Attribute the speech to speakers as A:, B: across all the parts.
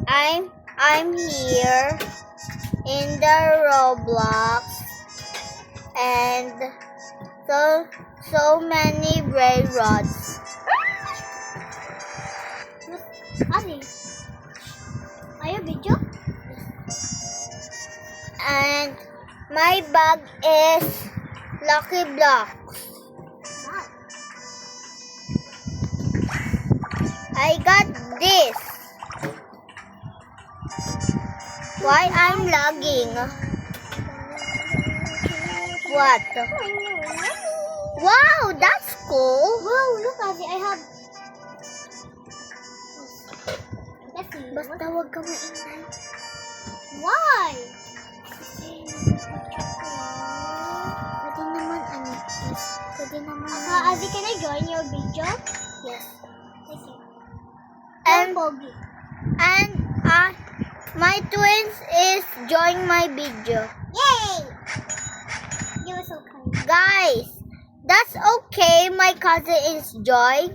A: I'm here in the Roblox and so many brain rods.
B: Ate, ayaw video?
A: And my bag is Lucky Blocks. I got this. Why I'm lagging? What? Wow, that's cool.
B: Wow, look Ate, I have... Let's see.
A: Basta wag ka maingay.
B: Why?
A: Pwede naman ano, please. Pwede naman.
B: Ate, can I join your video?
A: Yes.
B: Thank you.
A: And
B: Pogi.
A: my twins is join my video.
B: Yay! You were so kind.
A: Guys, that's okay. My cousin is Joy.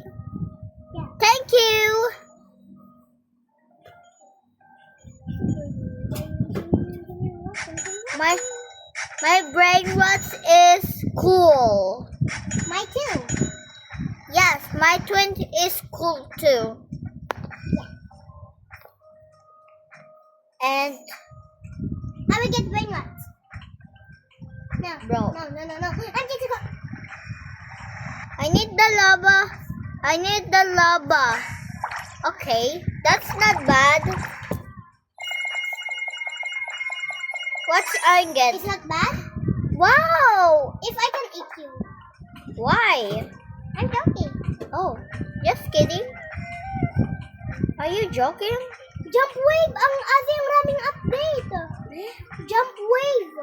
B: Yeah.
A: Thank you. My brain rot is cool.
B: My too.
A: Yes, my twin is cool too. And
B: I will get brain rot. No.
A: Bro.
B: No. I'm going to go.
A: I need the lava. Okay, that's not bad. What's I get?
B: It's not bad.
A: Wow!
B: If I can eat you.
A: Why?
B: I'm joking.
A: Oh, just kidding. Are you joking?
B: Jump wave ang ating maraming update. Jump wave.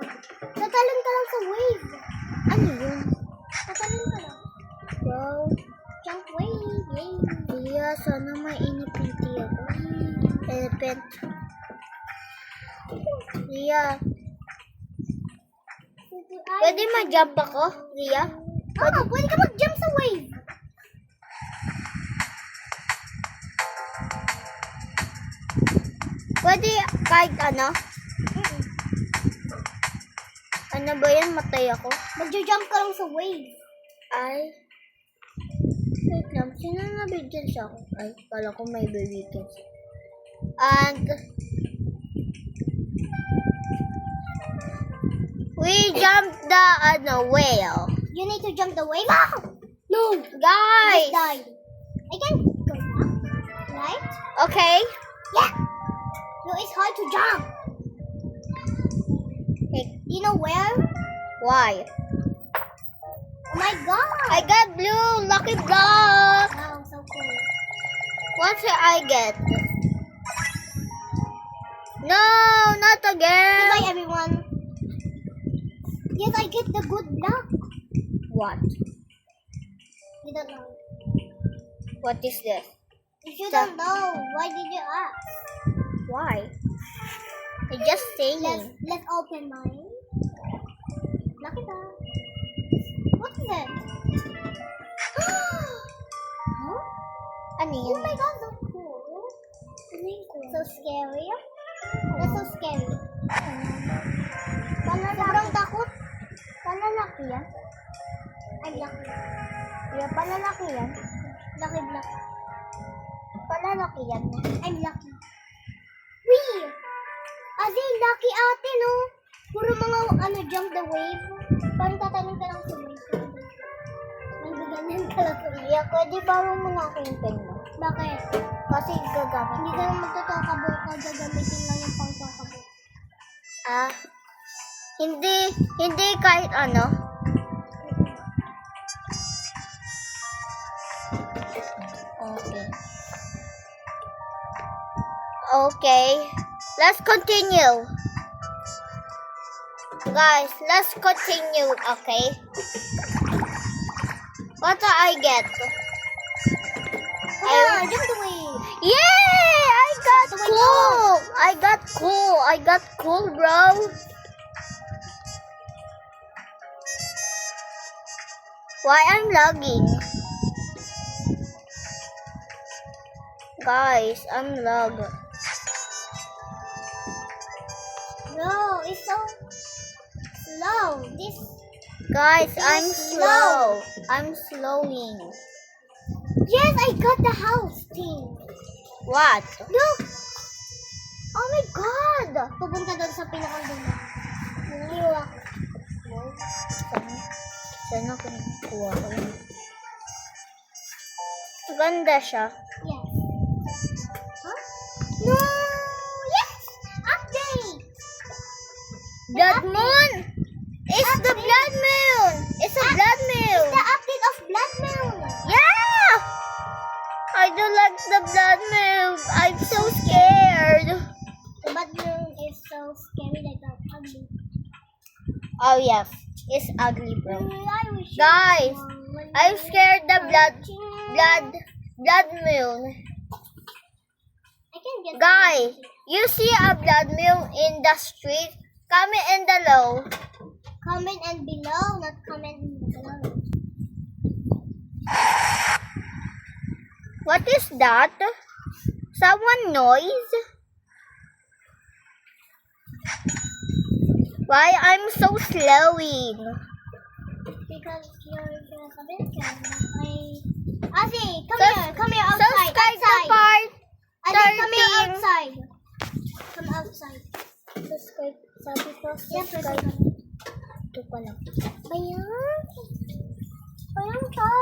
B: Tatalon ka lang sa wave.
A: Ano yun?
B: Tatalon ka lang.
A: Wow.
B: Jump wave. Yay.
A: Lia, sana may inipinti ako. Elephant. Lia, pwede ma-jump ako? Lia?
B: Pwede ka mag-jump sa wave.
A: Pwede kahit ano? Ano ba yan? Matay ako?
B: Mag-jump ka lang sa wave.
A: Ay. Wait lang. Sino nabigyan siya ako? Ay, kala ko may bibigyan siya. And we jumped the whale.
B: You need to jump the wave. No.
A: Guys.
B: Just died. I can go back. Right?
A: Okay.
B: Yeah. No, it's hard to jump. You know where?
A: Why?
B: Oh my god.
A: I got blue lucky block.
B: Wow, so cool.
A: What should I get? No, not again.
B: Goodbye, everyone. Yes, I get the good luck.
A: What?
B: You don't know.
A: What is this?
B: If you don't know, why did you ask?
A: Why? I just saying.
B: Let's open mine. Look at that. What is it? Huh?
A: Ano
B: Oh
A: yun?
B: my god, so cool. So scary. That's so scary. Sobrang takot.
A: Palalaki yan?
B: I'm lucky.
A: Yeah, palalaki yan?
B: Lucky block.
A: Palalaki yan?
B: I'm lucky. Wee! Ate, lucky ate, no? Puro mga, jump the wave. Parang tatanong ka lang sa wave. Nagaganan ka lang sa wave.
A: Yeah, pwede bawang mo na ako yung pen mo.
B: Bakit?
A: Kasi gagamit.
B: Hindi ka lang magtatokabok ka, gagamitin lang yung pang-tokabok.
A: Ah, hindi kahit ano. Okay. Okay. Let's continue. Guys, let's continue, okay? What do I get?
B: Jump the wave.
A: Yay! I got
B: the way
A: cool! I got cool, bro. Why I'm lagging? Guys, I'm lag.
B: No, it's so slow. This.
A: Guys, I'm
B: It's
A: slow. I'm slowing.
B: Yes, I got the house thing.
A: What?
B: Look! Oh my God! Pupunta doon sa pinakadulo. Niwak.
A: Saan ako nakuha ko yun? Maganda siya.
B: Yes. Huh? No! Yes! Update!
A: Blood moon! It's the blood moon! It's a blood moon!
B: The update of Blood Moon!
A: Yeah! I don't like the blood moon. I'm so scared.
B: The Blood Moon is so scary like that. Ugly.
A: Oh yes, it's ugly, bro.
B: I wish you
A: Guys,
B: were
A: I'm scared the blood moon.
B: I can get
A: Guys, you see a blood moon in the street? Comment in the below.
B: comment and below, not comment in below.
A: What is that? Someone noise? Why I'm so slowing?
B: Because you're gonna comment Ozzy, come here outside.
A: Subscribe the
B: outside.
A: part
B: Ozzy, come here
A: 13.
B: outside. Come outside.
A: Subscribe. Sabi ko,
B: Yeah,
A: subscribe. Ito pa lang.
B: Ayan. Ayan ka.